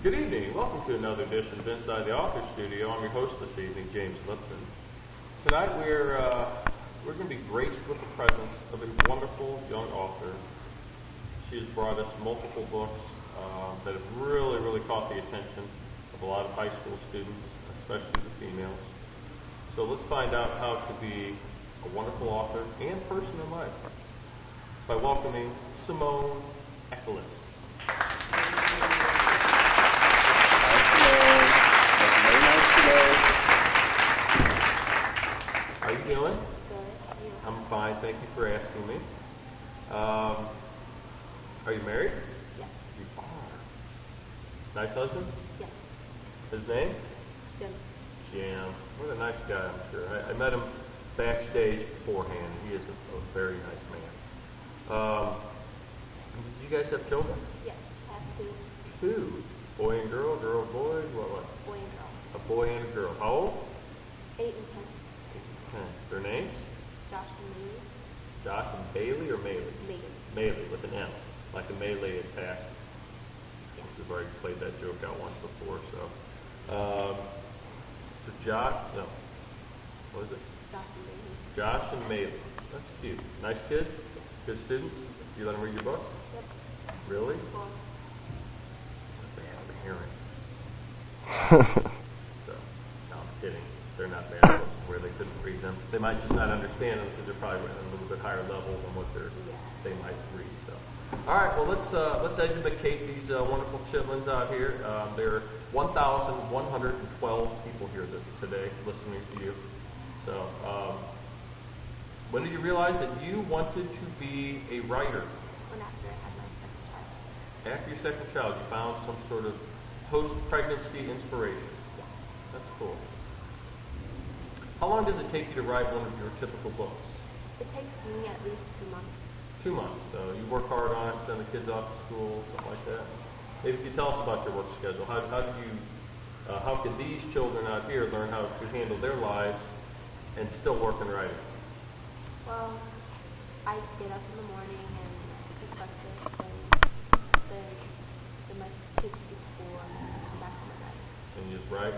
Good evening. Welcome to another edition of Inside the Author Studio. I'm your host this evening, James Lipton. Tonight we're going to be graced with the presence of a wonderful young author. She has brought us multiple books that have really caught the attention of a lot of high school students, especially the females. So let's find out how to be a wonderful author and person in life by welcoming Simone Echolas. How are you doing? Good. I'm fine. Thank you for asking me. Are you married? Yes. You are. Nice husband? Yes. His name? Jim. Jim. What a nice guy, I'm sure. I met him backstage beforehand. He is a very nice man. Do you guys have children? Yes. I have two. Two. Boy and girl, girl, boy, what? Boy and girl. A boy and a girl. How old? 8 and 10. 8 and 10. Their names? Josh and Lee. Josh and Bailey or Melee? Melee. Melee with an M, like a melee attack. Yes. We've already played that joke out once before, so. Josh, no. What is it? Josh and Bailey. Josh and Melee. That's cute. Nice kids? Good students? You let them read your books? Yep. Really? Well, They have a hearing. So, no, I'm kidding. They're not bad books where they couldn't read them. They might just not understand them because they're probably written at a little bit higher level than what they might read. So, all right. Well, let's educate these wonderful chitlins out here. There are 1,112 people here today listening to you. So, when did you realize that you wanted to be a writer? when after I had my second child. After your second child, you found some sort of post-pregnancy inspiration. Yes. That's cool. How long does it take you to write one of your typical books? It takes me at least 2 months. 2 months. So you work hard on it, send the kids off to school, something like that. Maybe if you tell us about your work schedule, how can these children out here learn how to handle their lives and still work and writing? Well, I get up in the morning and cook breakfast and then my kids to school and come back home at night. And you just write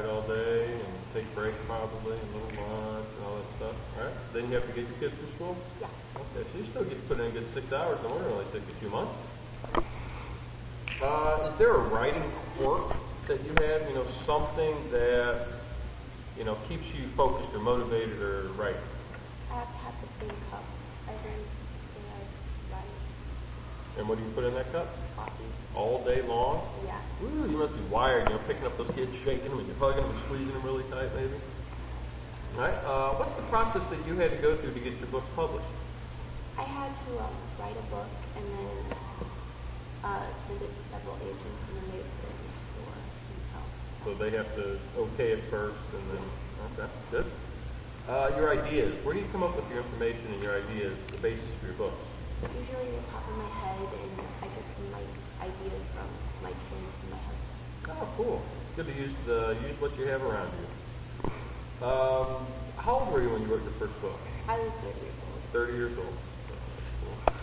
all day and take breaks probably and little lunch and all that stuff, right? Then you have to get your kids to school? Yeah. Okay, so you still get to put in a good 6 hours. Don't worry, it only took you 2 months. Is there a writing quirk that you have? Something that, keeps you focused or motivated or writing? I have to have the same cup every day I write. And what do you put in that cup? Coffee. All day long? Yeah. Ooh, you must be wired, picking up those kids, shaking them, and you're hugging them and squeezing them really tight, maybe. All right. What's the process that you had to go through to get your book published? I had to write a book and then send it to several agents, and then they would put it in the store and sell. So they have to okay it first, and then, okay, good. Your ideas. Where do you come up with your information and your ideas, the basis for your books? Usually the top of my head, and I get some ideas from my kids and my husband. Oh, cool. It's good to use what you have around you. How old were you when you wrote your first book? I was 30 years old. 30 years old.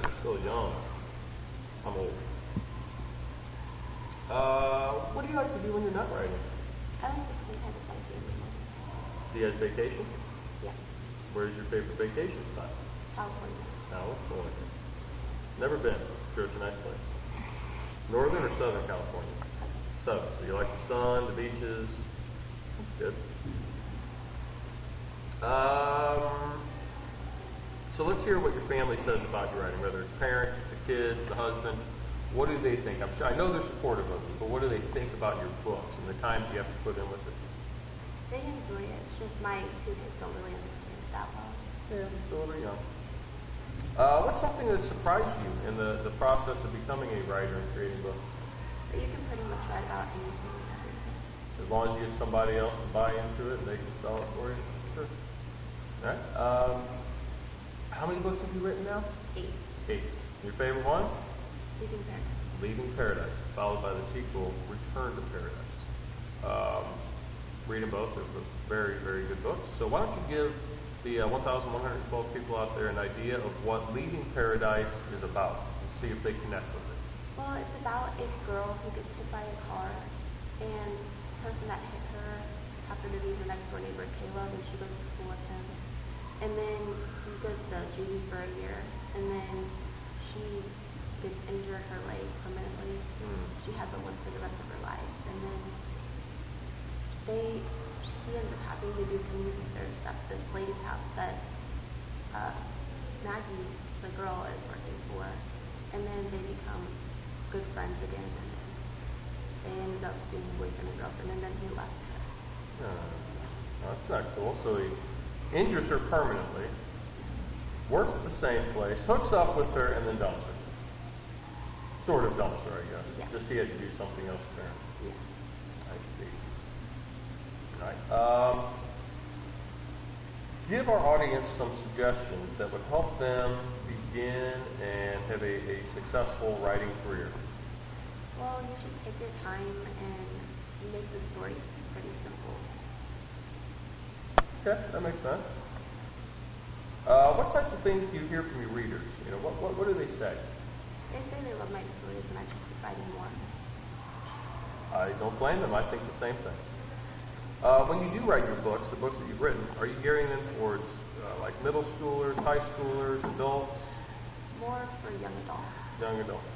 You're still young. I'm old. What do you like to do when you're not writing? I like to spend time with my family. Do you have vacation? Yeah. Where's your favorite vacation spot? California. California. Never been. Sure, it's a nice place. Northern or Southern California? Southern. So you like the sun, the beaches. That's good. So let's hear what your family says about your writing, whether it's parents, the kids, the husband. What do they think? I know they're supportive of you, but what do they think about your books and the time you have to put in with it? They enjoy it. It's just my two kids don't really understand it that well. Yeah, still very young. What's something that surprised you in the process of becoming a writer and creating books? But you can pretty much write about anything and everything. As long as you get somebody else to buy into it and they can sell it for you? Sure. All right. How many books have you written now? 8. 8. Your favorite one? Leaving Paradise. Leaving Paradise, followed by the sequel, Return to Paradise. Read them both. They're very, very good books. So why don't you give the 1,112 people out there an idea of what Leaving Paradise is about and see if they connect with it. Well, it's about a girl who gets hit by a car, and the person that hit her happened to be her next door neighbor, Caleb, and she goes to school with him. And then he goes to juvie for a year, and then she gets injured her leg permanently. She has a limp for the rest of her life, and then he ends up having to do community service at this lady's house that Maggie, the girl, is working for, and then they become good friends again, and then they ended up being boyfriend and girlfriend, and then he left her. That's not cool. So he injures her permanently, works at the same place, hooks up with her, and then dumps her. Sort of dumps her, I guess. Yeah. Just he had to do something else for her. Yeah. I see. All right. Give our audience some suggestions that would help them begin and have a successful writing career. Well, you should take your time and make the story pretty simple. Okay, that makes sense. What types of things do you hear from your readers? What do they say? They say they love my stories and I should keep writing more. I don't blame them. I think the same thing. When you do write your books, the books that you've written, are you gearing them towards like middle schoolers, high schoolers, adults? More for young adults. Young adults.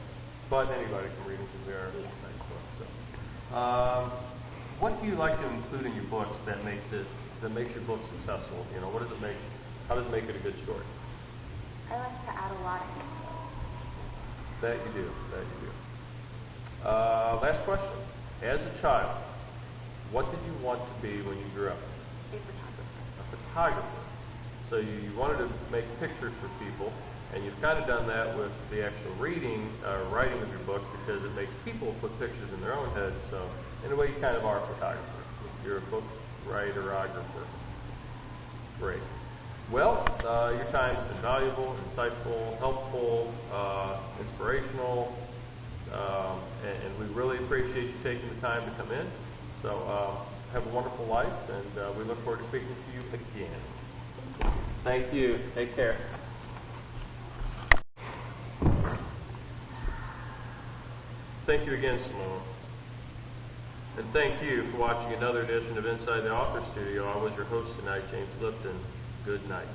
But anybody can read them because they are nice books. So, what do you like to include in your books that makes your book successful? What does it make? How does it make it a good story? I like to add a lot of details. That you do. Last question. As a child, what did you want to be when you grew up? A photographer. A photographer. So you wanted to make pictures for people, and you've kind of done that with the actual writing of your books because it makes people put pictures in their own heads. So in a way, you kind of are a photographer. You're a book writerographer. Great. Well, your time has been valuable, insightful, helpful, inspirational, and we really appreciate you taking the time to come in. So have a wonderful life, and we look forward to speaking to you again. Thank you. Take care. Thank you again, Simone. And thank you for watching another edition of Inside the Author Studio. I was your host tonight, James Lipton. Good night.